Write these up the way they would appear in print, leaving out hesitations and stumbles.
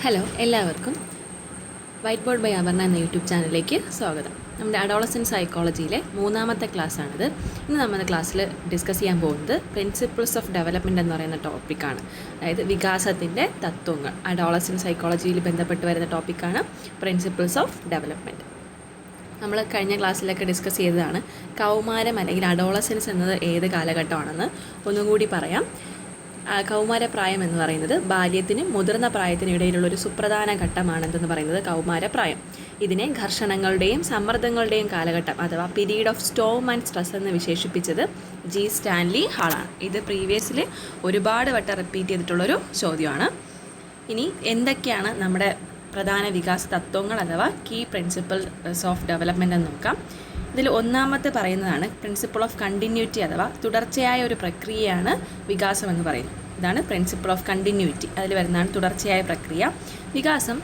Hello എല്ലാവർക്കും white board by Aparna എന്ന YouTube ചാനലിലേക്ക് സ്വാഗതം. നമ്മുടെ അഡോളസൻറ്റ് സൈക്കോളജിയിലെ മൂന്നാമത്തെ ക്ലാസ്സാണിത്. ഇന്ന് നമ്മുടെ ക്ലാസ്സിൽ ഡിസ്കസ് ചെയ്യാൻ പോകുന്നത് പ്രിൻസിപ്പിൾസ് ഓഫ് ഡെവലപ്മെൻറ്റ് എന്ന് പറയുന്ന ടോപ്പിക്കാണ്. അതായത് വികാസത്തിൻ്റെ തത്വങ്ങൾ. അഡോളസൻറ്റ് സൈക്കോളജിയിൽ ബന്ധപ്പെട്ട് വരുന്ന ടോപ്പിക്കാണ് പ്രിൻസിപ്പിൾസ് ഓഫ് ഡെവലപ്മെൻറ്റ്. നമ്മൾ കഴിഞ്ഞ ക്ലാസ്സിലൊക്കെ ഡിസ്കസ് ചെയ്തതാണ് കൗമാരം അല്ലെങ്കിൽ അഡോളസൻസ് എന്നത് ഏത് കാലഘട്ടമാണെന്ന് ഒന്നുകൂടി പറയാം. കൗമാരപ്രായം എന്ന് പറയുന്നത് ബാല്യത്തിനും മുതിർന്ന പ്രായത്തിനും ഇടയിലുള്ളൊരു സുപ്രധാന ഘട്ടമാണെന്ന് പറയുന്നത് കൗമാരപ്രായം. ഇതിനെ ഘർഷണങ്ങളുടെയും സമ്മർദ്ദങ്ങളുടെയും കാലഘട്ടം അഥവാ period of Storm and stress എന്ന് വിശേഷിപ്പിച്ചത് ജി സ്റ്റാൻലി ഹാളാണ്. ഇത് പ്രീവിയസിൽ ഒരുപാട് വട്ടം റിപ്പീറ്റ് ചെയ്തിട്ടുള്ളൊരു ചോദ്യമാണ്. ഇനി എന്തൊക്കെയാണ് നമ്മുടെ പ്രധാന വികാസ തത്വങ്ങൾ അഥവാ കീ പ്രിൻസിപ്പിൾസ് ഓഫ് ഡെവലപ്മെൻറ്റ് എന്ന് നോക്കാം. ഇതിൽ ഒന്നാമത്തെ പറയുന്നതാണ് പ്രിൻസിപ്പിൾ ഓഫ് കണ്ടിന്യൂറ്റി അഥവാ തുടർച്ചയായ ഒരു പ്രക്രിയയാണ് വികാസം എന്ന് പറയുന്നത്. ഇതാണ് പ്രിൻസിപ്പിൾ ഓഫ് കണ്ടിന്യൂറ്റി. അതിൽ വരുന്നതാണ് തുടർച്ചയായ പ്രക്രിയ. വികാസം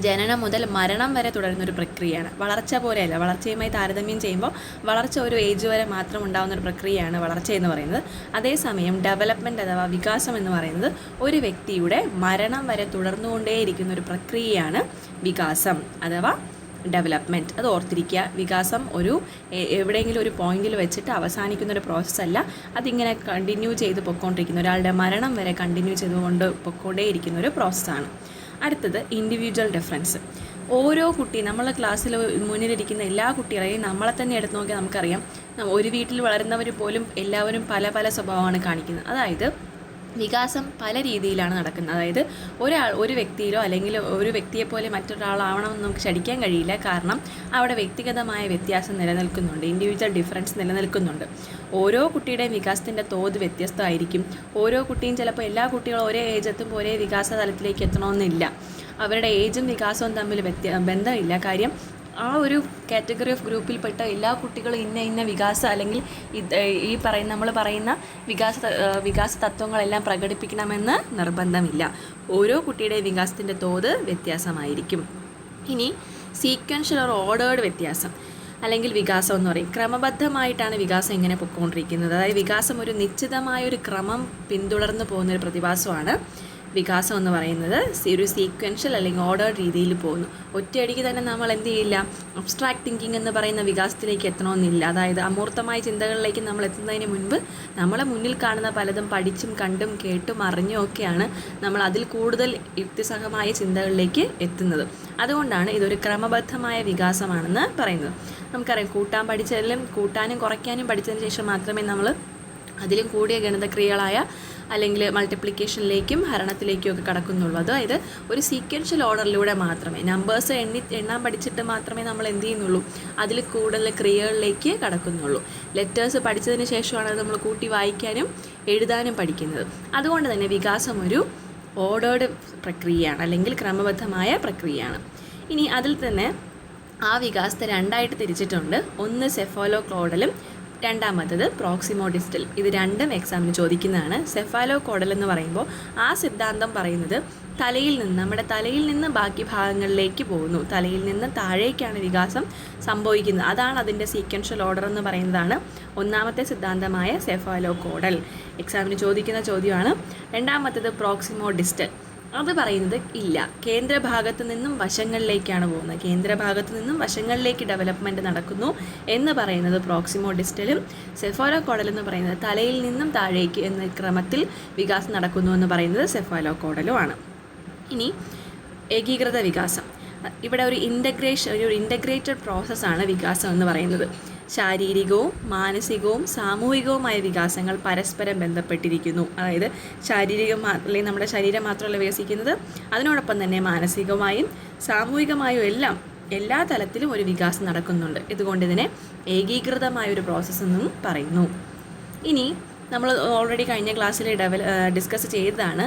ജനനം മുതൽ മരണം വരെ തുടരുന്നൊരു പ്രക്രിയയാണ്. വളർച്ച പോലെയല്ല. വളർച്ചയുമായി താരതമ്യം ചെയ്യുമ്പോൾ വളർച്ച ഒരു ഏജ് വരെ മാത്രം ഉണ്ടാകുന്നൊരു പ്രക്രിയയാണ് വളർച്ച എന്ന് പറയുന്നത്. അതേസമയം ഡെവലപ്മെൻറ്റ് അഥവാ വികാസം എന്ന് പറയുന്നത് ഒരു വ്യക്തിയുടെ മരണം വരെ തുടർന്നുകൊണ്ടേയിരിക്കുന്ന ഒരു പ്രക്രിയയാണ് വികാസം അഥവാ ഡെവലപ്മെൻറ്റ്. അത് ഓർത്തിരിക്കുക. വികാസം എവിടെയെങ്കിലും ഒരു പോയിന്റിൽ വെച്ചിട്ട് അവസാനിക്കുന്നൊരു പ്രോസസ്സല്ല. അതിങ്ങനെ കണ്ടിന്യൂ ചെയ്ത് പൊയ്ക്കൊണ്ടിരിക്കുന്ന ഒരാളുടെ മരണം വരെ കണ്ടിന്യൂ ചെയ്തുകൊണ്ട് പൊയ്ക്കൊണ്ടേയിരിക്കുന്ന ഒരു പ്രോസസ്സാണ്. അടുത്തത് ഇൻഡിവിജ്വൽ ഡിഫറൻസ്. ഓരോ കുട്ടി നമ്മളെ ക്ലാസ്സിൽ മുന്നിലിരിക്കുന്ന എല്ലാ കുട്ടികളെയും നമ്മളെ തന്നെ എടുത്ത് നോക്കിയാൽ നമുക്കറിയാം, ഒരു വീട്ടിൽ വളരുന്നവർ പോലും എല്ലാവരും പല പല സ്വഭാവമാണ് കാണിക്കുന്നത്. അതായത് വികാസം പല രീതിയിലാണ് നടക്കുന്നത്. അതായത് ഒരു വ്യക്തിയിലോ അല്ലെങ്കിൽ ഒരു വ്യക്തിയെപ്പോലെ മറ്റൊരാളാവണമെന്ന് നമുക്ക് ശഠിക്കാൻ കഴിയില്ല. കാരണം അവിടെ വ്യക്തിഗതമായ വ്യത്യാസം നിലനിൽക്കുന്നുണ്ട്, ഇൻഡിവിജ്വൽ ഡിഫറൻസ് നിലനിൽക്കുന്നുണ്ട്. ഓരോ കുട്ടിയുടെയും വികാസത്തിൻ്റെ തോത് വ്യത്യസ്തമായിരിക്കും. ഓരോ കുട്ടിയും ചിലപ്പോൾ എല്ലാ കുട്ടികളും ഒരേ ഏജ് എത്തുമ്പോൾ ഒരേ വികാസ തലത്തിലേക്ക് എത്തണമെന്നില്ല. അവരുടെ ഏജും വികാസവും തമ്മിൽ ബന്ധമില്ല. കാര്യം ആ ഒരു കാറ്റഗറി ഓഫ് ഗ്രൂപ്പിൽപ്പെട്ട എല്ലാ കുട്ടികളും ഇന്ന വികാസം അല്ലെങ്കിൽ നമ്മൾ പറയുന്ന വികാസ തത്വങ്ങളെല്ലാം പ്രകടിപ്പിക്കണമെന്ന് നിർബന്ധമില്ല. ഓരോ കുട്ടിയുടെ വികാസത്തിൻ്റെ തോത് വ്യത്യാസമായിരിക്കും. ഇനി സീക്വൻഷ്യൽ ഓർ ഓർഡേർഡ് വ്യത്യാസം അല്ലെങ്കിൽ വികാസം എന്ന് പറയും. ക്രമബദ്ധമായിട്ടാണ് വികാസം ഇങ്ങനെ പൊയ്ക്കൊണ്ടിരിക്കുന്നത്. അതായത് വികാസം ഒരു നിശ്ചിതമായൊരു ക്രമം പിന്തുടർന്ന് പോകുന്നൊരു പ്രതിഭാസമാണ് വികാസം എന്ന് പറയുന്നത്. ഒരു സീക്വൻഷ്യൽ അല്ലെങ്കിൽ ഓർഡേർഡ് രീതിയിൽ പോകുന്നു. ഒറ്റയടിക്ക് തന്നെ നമ്മൾ എന്ത് ചെയ്യില്ല, അബ്സ്ട്രാക്ട് തിങ്കിങ് എന്ന് പറയുന്ന വികാസത്തിലേക്ക് എത്തണമെന്നില്ല. അതായത് അമൂർത്തമായ ചിന്തകളിലേക്ക് നമ്മൾ എത്തുന്നതിന് മുൻപ് നമ്മളെ മുന്നിൽ കാണുന്ന പലതും പഠിച്ചും കണ്ടും കേട്ടും അറിഞ്ഞും ഒക്കെയാണ് നമ്മൾ അതിൽ കൂടുതൽ യുക്തിസഹമായ ചിന്തകളിലേക്ക് എത്തുന്നത്. അതുകൊണ്ടാണ് ഇതൊരു ക്രമബദ്ധമായ വികാസമാണെന്ന് പറയുന്നത്. നമുക്കറിയാം, കൂട്ടാനും കുറയ്ക്കാനും പഠിച്ചതിന് ശേഷം മാത്രമേ നമ്മൾ അതിലും കൂടിയ ഗണിതക്രിയകളായ അല്ലെങ്കിൽ മൾട്ടിപ്ലിക്കേഷനിലേക്കും ഹരണത്തിലേക്കും ഒക്കെ കടക്കുന്നുള്ളൂ. അതായത് ഒരു സീക്വൻഷ്യൽ ഓർഡറിലൂടെ മാത്രമേ നമ്പേഴ്സ് എണ്ണാൻ പഠിച്ചിട്ട് മാത്രമേ നമ്മൾ എന്ത് ചെയ്യുന്നുള്ളൂ, അതിൽ കൂടുതൽ ക്രിയകളിലേക്ക് കടക്കുന്നുള്ളൂ. ലെറ്റേഴ്സ് പഠിച്ചതിന് ശേഷമാണ് നമ്മൾ കൂട്ടി വായിക്കാനും എഴുതാനും പഠിക്കുന്നത്. അതുകൊണ്ട് തന്നെ വികാസം ഒരു ഓർഡേർഡ് പ്രക്രിയയാണ് അല്ലെങ്കിൽ ക്രമബദ്ധമായ പ്രക്രിയയാണ്. ഇനി അതിൽ തന്നെ ആ വികാസത്തെ രണ്ടായിട്ട് തിരിച്ചിട്ടുണ്ട്. ഒന്ന് സെഫാലോക്ലോഡലും രണ്ടാമത്തത് പ്രോക്സിമോഡിസ്റ്റൽ. ഇത് രണ്ടും എക്സാമിന് ചോദിക്കുന്നതാണ്. സെഫാലോകോഡൽ എന്ന് പറയുമ്പോൾ ആ സിദ്ധാന്തം പറയുന്നത് നമ്മുടെ തലയിൽ നിന്ന് ബാക്കി ഭാഗങ്ങളിലേക്ക് പോകുന്നു. തലയിൽ നിന്ന് താഴേക്കാണ് വികാസം സംഭവിക്കുന്നത്. അതാണ് അതിൻ്റെ സീക്വൻഷ്യൽ ഓർഡർ എന്ന് പറയുന്നതാണ് ഒന്നാമത്തെ സിദ്ധാന്തമായ സെഫാലോകോഡൽ. എക്സാമിന് ചോദിക്കുന്ന ചോദ്യമാണ്. രണ്ടാമത്തത് പ്രോക്സിമോഡിസ്റ്റൽ. അത് പറയുന്നത് ഇല്ല, കേന്ദ്രഭാഗത്ത് നിന്നും വശങ്ങളിലേക്കാണ് പോകുന്നത്. കേന്ദ്രഭാഗത്ത് നിന്നും വശങ്ങളിലേക്ക് ഡെവലപ്മെൻറ്റ് നടക്കുന്നു എന്ന് പറയുന്നത് പ്രോക്സിമോഡിസ്റ്റലും, സെഫാലോകോഡൽ എന്ന് പറയുന്നത് തലയിൽ നിന്നും താഴേക്ക് എന്ന ക്രമത്തിൽ വികാസം നടക്കുന്നു എന്ന് പറയുന്നത് സെഫാലോകോഡലുമാണ്. ഇനി ഏകീകൃത വികാസം. ഇവിടെ ഒരു ഇൻ്റഗ്രേറ്റഡ് പ്രോസസ്സാണ് വികാസം എന്ന് പറയുന്നത്. ശാരീരികവും മാനസികവും സാമൂഹികവുമായ വികാസങ്ങൾ പരസ്പരം ബന്ധപ്പെട്ടിരിക്കുന്നു. അതായത് അല്ലെങ്കിൽ നമ്മുടെ ശരീരം മാത്രമല്ല വികസിക്കുന്നത്, അതിനോടൊപ്പം തന്നെ മാനസികമായും സാമൂഹികമായും എല്ലാ തലത്തിലും ഒരു വികാസം നടക്കുന്നുണ്ട്. ഇതുകൊണ്ട് ഇതിനെ ഏകീകൃതമായൊരു പ്രോസസ്സ് എന്നും പറയുന്നു. ഇനി നമ്മൾ ഓൾറെഡി കഴിഞ്ഞ ക്ലാസ്സിൽ ഡിസ്കസ് ചെയ്തതാണ്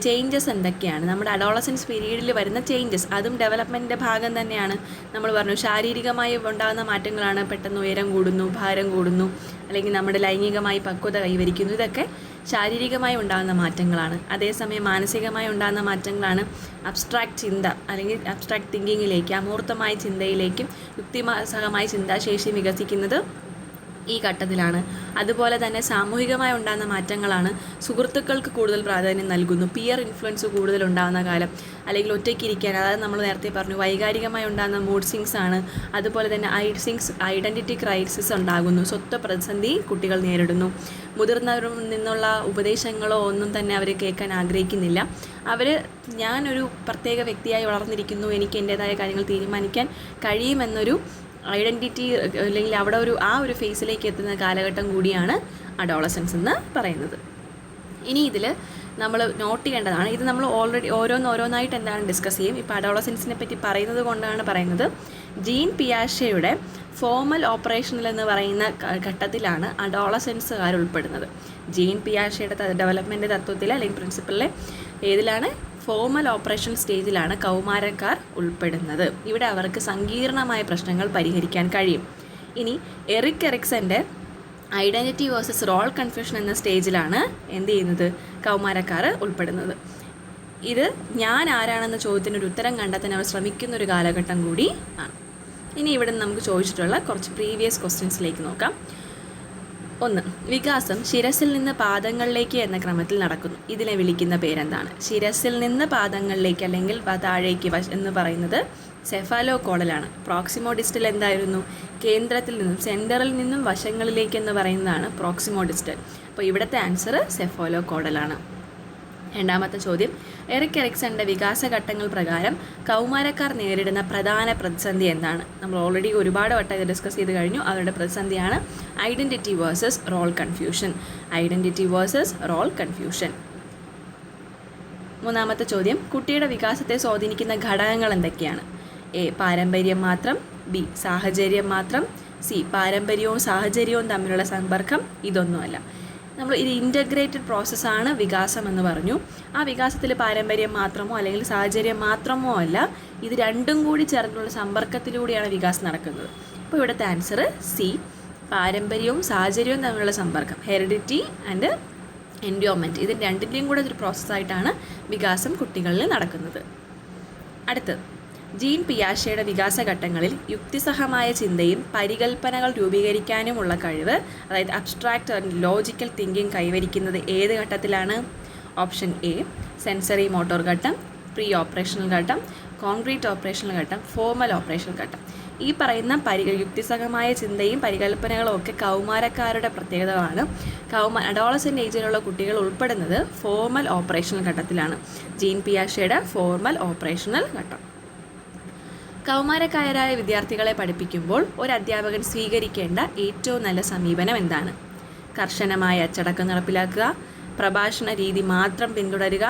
ചേഞ്ചസ് എന്തൊക്കെയാണ്. നമ്മുടെ അഡോളസൻസ് പീരീഡിൽ വരുന്ന ചേഞ്ചസ്, അതും ഡെവലപ്മെൻറ്റിൻ്റെ ഭാഗം തന്നെയാണ്. നമ്മൾ പറഞ്ഞു ശാരീരികമായി ഉണ്ടാകുന്ന മാറ്റങ്ങളാണ്. പെട്ടെന്ന് ഉയരം കൂടുന്നു, ഭാരം കൂടുന്നു, അല്ലെങ്കിൽ നമ്മുടെ ലൈംഗികമായി പക്വത കൈവരിക്കുന്നു. ഇതൊക്കെ ശാരീരികമായി ഉണ്ടാകുന്ന മാറ്റങ്ങളാണ്. അതേസമയം മാനസികമായി ഉണ്ടാകുന്ന മാറ്റങ്ങളാണ് അബ്സ്ട്രാക്ട് ചിന്ത അല്ലെങ്കിൽ അബ്സ്ട്രാക്ട് തിങ്കിങ്ങിലേക്ക്, അമൂർത്തമായ ചിന്തയിലേക്കും യുക്തിസഹമായ ചിന്താശേഷി വികസിക്കുന്നത് ഈ ഘട്ടത്തിലാണ്. അതുപോലെ തന്നെ സാമൂഹികമായി ഉണ്ടാകുന്ന മാറ്റങ്ങളാണ്. സുഹൃത്തുക്കൾക്ക് കൂടുതൽ പ്രാധാന്യം നൽകുന്നു. പിയർ ഇൻഫ്ലുവൻസ് കൂടുതൽ ഉണ്ടാകുന്ന കാലം, അല്ലെങ്കിൽ ഒറ്റയ്ക്കിരിക്കാൻ, അതായത് നമ്മൾ നേരത്തെ പറഞ്ഞു വൈകാരികമായി ഉണ്ടാകുന്ന മൂഡ് സ്വിങ്സ് ആണ്. അതുപോലെ തന്നെ ഐഡൻറ്റിറ്റി ക്രൈസിസ് ഉണ്ടാകുന്നു. സ്വത്വ പ്രതിസന്ധി കുട്ടികൾ നേരിടുന്നു. മുതിർന്നവരിൽ നിന്നുള്ള ഉപദേശങ്ങളോ ഒന്നും തന്നെ അവർ കേൾക്കാൻ ആഗ്രഹിക്കുന്നില്ല. ഞാനൊരു പ്രത്യേക വ്യക്തിയായി വളർന്നിരിക്കുന്നു, എനിക്ക് എൻ്റേതായ കാര്യങ്ങൾ തീരുമാനിക്കാൻ കഴിയുമെന്നൊരു ഐഡൻറ്റിറ്റി, അല്ലെങ്കിൽ അവിടെ ആ ഒരു ഫേസിലേക്ക് എത്തുന്ന കാലഘട്ടം കൂടിയാണ് അഡോളസൻസ് എന്ന് പറയുന്നത്. ഇനി ഇതിൽ നമ്മൾ നോട്ട് ചെയ്യേണ്ടതാണ്, ഇത് നമ്മൾ ഓൾറെഡി ഓരോന്നായിട്ട് എന്താണ് ഡിസ്കസ് ചെയ്യും. ഇപ്പോൾ അഡോളസൻസിനെ പറ്റി പറയുന്നത് കൊണ്ടാണ് പറയുന്നത്. ജീൻ പിയാഷെയുടെ ഫോമൽ ഓപ്പറേഷണൽ എന്ന് പറയുന്ന ഘട്ടത്തിലാണ് അഡോളസൻസുകാർ ഉൾപ്പെടുന്നത്. ജീൻ പിയാഷെയുടെ ഡെവലപ്മെൻറ്റ് തത്വത്തിൽ അല്ലെങ്കിൽ പ്രിൻസിപ്പളിലെ ഏതിലാണ്? ഫോമൽ ഓപ്പറേഷൻ സ്റ്റേജിലാണ് കൗമാരക്കാർ ഉൾപ്പെടുന്നത്. ഇവിടെ അവർക്ക് സങ്കീർണമായ പ്രശ്നങ്ങൾ പരിഹരിക്കാൻ കഴിയും. ഇനി എറിക് എറിക്സൻ്റെ ഐഡൻറ്റിറ്റി വേഴ്സസ് റോൾ കൺഫ്യൂഷൻ എന്ന സ്റ്റേജിലാണ് എന്ത് ചെയ്യുന്നത്? കൗമാരക്കാർ ഉൾപ്പെടുന്നത്. ഇത് ഞാൻ ആരാണെന്ന ചോദ്യത്തിനൊരു ഉത്തരം കണ്ടെത്താൻ അവർ ശ്രമിക്കുന്നൊരു കാലഘട്ടം കൂടി ആണ്. ഇനി ഇവിടെ നമുക്ക് ചോദിച്ചിട്ടുള്ള കുറച്ച് പ്രീവിയസ് ക്വസ്റ്റ്യൻസിലേക്ക് നോക്കാം. 1. വികാസം ശിരസിൽ നിന്ന് പാദങ്ങളിലേക്ക് എന്ന ക്രമത്തിൽ നടക്കുന്നു. ഇതിനെ വിളിക്കുന്ന പേരെന്താണ്? ശിരസിൽ നിന്ന് പാദങ്ങളിലേക്ക് അല്ലെങ്കിൽ താഴേക്ക് എന്ന് പറയുന്നത് സെഫാലോകോഡലാണ്. പ്രോക്സിമോ ഡിസ്റ്റൽ എന്തായിരുന്നു? കേന്ദ്രത്തിൽ നിന്നും, സെൻറ്ററിൽ നിന്നും വശങ്ങളിലേക്ക് എന്ന് പറയുന്നതാണ് പ്രോക്സിമോ ഡിസ്റ്റൽ. അപ്പോൾ ഇവിടുത്തെ ആൻസർ സെഫാലോകോഡലാണ്. രണ്ടാമത്തെ ചോദ്യം, എറിക് എറിക്സന്റെ വികാസഘട്ടങ്ങൾ പ്രകാരം കൗമാരക്കാർ നേരിടുന്ന പ്രധാന പ്രതിസന്ധി എന്താണ്? നമ്മൾ ഓൾറെഡി ഒരുപാട് വട്ടം ഇത് ഡിസ്കസ് ചെയ്ത് കഴിഞ്ഞു. അവരുടെ പ്രതിസന്ധിയാണ് identity versus role confusion. Identity versus role confusion. മൂന്നാമത്തെ ചോദ്യം, കുട്ടിയുടെ വികാസത്തെ സ്വാധീനിക്കുന്ന ഘടകങ്ങൾ എന്തൊക്കെയാണ്? എ. പാരമ്പര്യം മാത്രം. ബി. സാഹചര്യം മാത്രം. സി. പാരമ്പര്യവും സാഹചര്യവും തമ്മിലുള്ള സമ്പർക്കം. ഇതൊന്നുമല്ല. നമ്മൾ ഇത് ഇൻ്റഗ്രേറ്റഡ് പ്രോസസ്സാണ് വികാസം എന്ന് പറഞ്ഞു. ആ വികാസത്തിൽ പാരമ്പര്യം മാത്രമോ അല്ലെങ്കിൽ സാഹചര്യം മാത്രമോ അല്ല, ഇത് രണ്ടും കൂടി ചേർന്നുള്ള സമ്പർക്കത്തിലൂടെയാണ് വികാസം നടക്കുന്നത്. അപ്പോൾ ഇവിടുത്തെ ആൻസർ സി. പാരമ്പര്യവും സാഹചര്യവും തമ്മിലുള്ള സമ്പർക്കം, ഹെറിഡിറ്റി ആൻഡ് എൻവയോൺമെൻറ്റ്, ഇത് രണ്ടിൻ്റെയും കൂടെ ഒരു പ്രോസസ്സായിട്ടാണ് വികാസം കുട്ടികളിൽ നടക്കുന്നത്. അടുത്തത്, ജീൻ പിയാഷെയുടെ വികാസഘട്ടങ്ങളിൽ യുക്തിസഹമായ ചിന്തയും പരികൽപ്പനകൾ രൂപീകരിക്കാനുമുള്ള കഴിവ്, അതായത് അബ്സ്ട്രാക്റ്റ് ആൻഡ് ലോജിക്കൽ തിങ്കിങ് കൈവരിക്കുന്നത് ഏത് ഘട്ടത്തിലാണ്? ഓപ്ഷൻ എ സെൻസറി മോട്ടോർ ഘട്ടം, പ്രീ ഓപ്പറേഷണൽ ഘട്ടം, കോൺക്രീറ്റ് ഓപ്പറേഷണൽ ഘട്ടം, ഫോമൽ ഓപ്പറേഷണൽ ഘട്ടം. ഈ പറയുന്ന യുക്തിസഹമായ ചിന്തയും പരികൽപ്പനകളും ഒക്കെ കൗമാരക്കാരുടെ പ്രത്യേകതകളാണ്. അഡോളസെൻ്റ് ഏജിലുള്ള കുട്ടികൾ ഉൾപ്പെടുന്നത് ഫോമൽ ഓപ്പറേഷണൽ ഘട്ടത്തിലാണ്. ജീൻ പിയാഷെയുടെ ഫോമൽ ഓപ്പറേഷണൽ ഘട്ടം. കൗമാരക്കാരായ വിദ്യാർത്ഥികളെ പഠിപ്പിക്കുമ്പോൾ ഒരു അധ്യാപകൻ സ്വീകരിക്കേണ്ട ഏറ്റവും നല്ല സമീപനം എന്താണ്? കർശനമായ അച്ചടക്കം നടപ്പിലാക്കുക, പ്രഭാഷണ രീതി മാത്രം പിന്തുടരുക,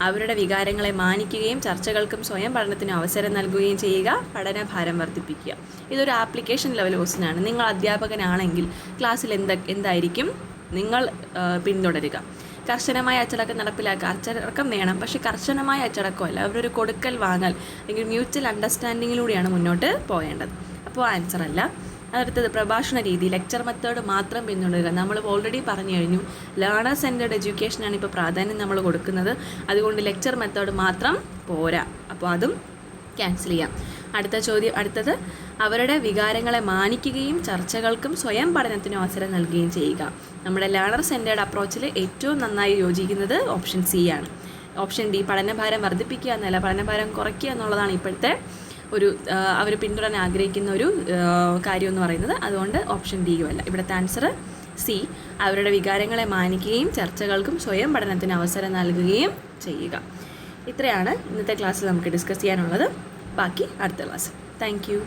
അവരുടെ വികാരങ്ങളെ മാനിക്കുകയും ചർച്ചകൾക്കും സ്വയം പഠനത്തിനും അവസരം നൽകുകയും ചെയ്യുക, പഠനഭാരം വർദ്ധിപ്പിക്കുക. ഇതൊരു ആപ്ലിക്കേഷൻ ലെവൽ ക്വസ്റ്റ്യനാണ്. നിങ്ങൾ അധ്യാപകനാണെങ്കിൽ ക്ലാസ്സിൽ എന്തായിരിക്കും നിങ്ങൾ പിന്തുടരുക? കർശനമായ അച്ചടക്കം നടപ്പിലാക്കുക. അച്ചടക്കം വേണം, പക്ഷേ കർശനമായ അച്ചടക്കമല്ല. അവരൊരു കൊടുക്കൽ വാങ്ങൽ അല്ലെങ്കിൽ മ്യൂച്വൽ അണ്ടർസ്റ്റാൻഡിങ്ങിലൂടെയാണ് മുന്നോട്ട് പോകേണ്ടത്. അപ്പോൾ ആൻസർ അല്ല. അടുത്തത്, പ്രഭാഷണ രീതി, ലെക്ചർ മെത്തേഡ് മാത്രം പിന്തുടരുക. നമ്മൾ ഓൾറെഡി പറഞ്ഞു കഴിഞ്ഞു, ലേണർ സെൻറ്റേർഡ് എഡ്യൂക്കേഷനാണ് ഇപ്പോൾ പ്രാധാന്യം നമ്മൾ കൊടുക്കുന്നത്. അതുകൊണ്ട് ലെക്ചർ മെത്തേഡ് മാത്രം പോരാ. അപ്പോൾ അതും ക്യാൻസൽ ചെയ്യാം. അടുത്തത്, അവരുടെ വികാരങ്ങളെ മാനിക്കുകയും ചർച്ചകൾക്കും സ്വയം പഠനത്തിനും അവസരം നൽകുകയും ചെയ്യുക. നമ്മുടെ ലേണർ സെൻറ്റേർഡ് അപ്രോച്ചിൽ ഏറ്റവും നന്നായി യോജിക്കുന്നത് ഓപ്ഷൻ സി ആണ്. ഓപ്ഷൻ ഡി, പഠനഭാരം വർദ്ധിപ്പിക്കുക എന്നല്ല, പഠനഭാരം കുറയ്ക്കുക എന്നുള്ളതാണ് ഇപ്പോഴത്തെ അവർ പിന്തുടരാൻ ആഗ്രഹിക്കുന്ന ഒരു കാര്യം എന്ന് പറയുന്നത്. അതുകൊണ്ട് ഓപ്ഷൻ ഡിയും അല്ല. ഇവിടുത്തെ ആൻസർ സി, അവരുടെ വികാരങ്ങളെ മാനിക്കുകയും ചർച്ചകൾക്കും സ്വയം പഠനത്തിന് അവസരം നൽകുകയും ചെയ്യുക. ഇത്രയാണ് ഇന്നത്തെ ക്ലാസ്സിൽ നമുക്ക് ഡിസ്കസ് ചെയ്യാനുള്ളത്. ബാക്കി അടുത്ത ക്ലാസ്. Thank you.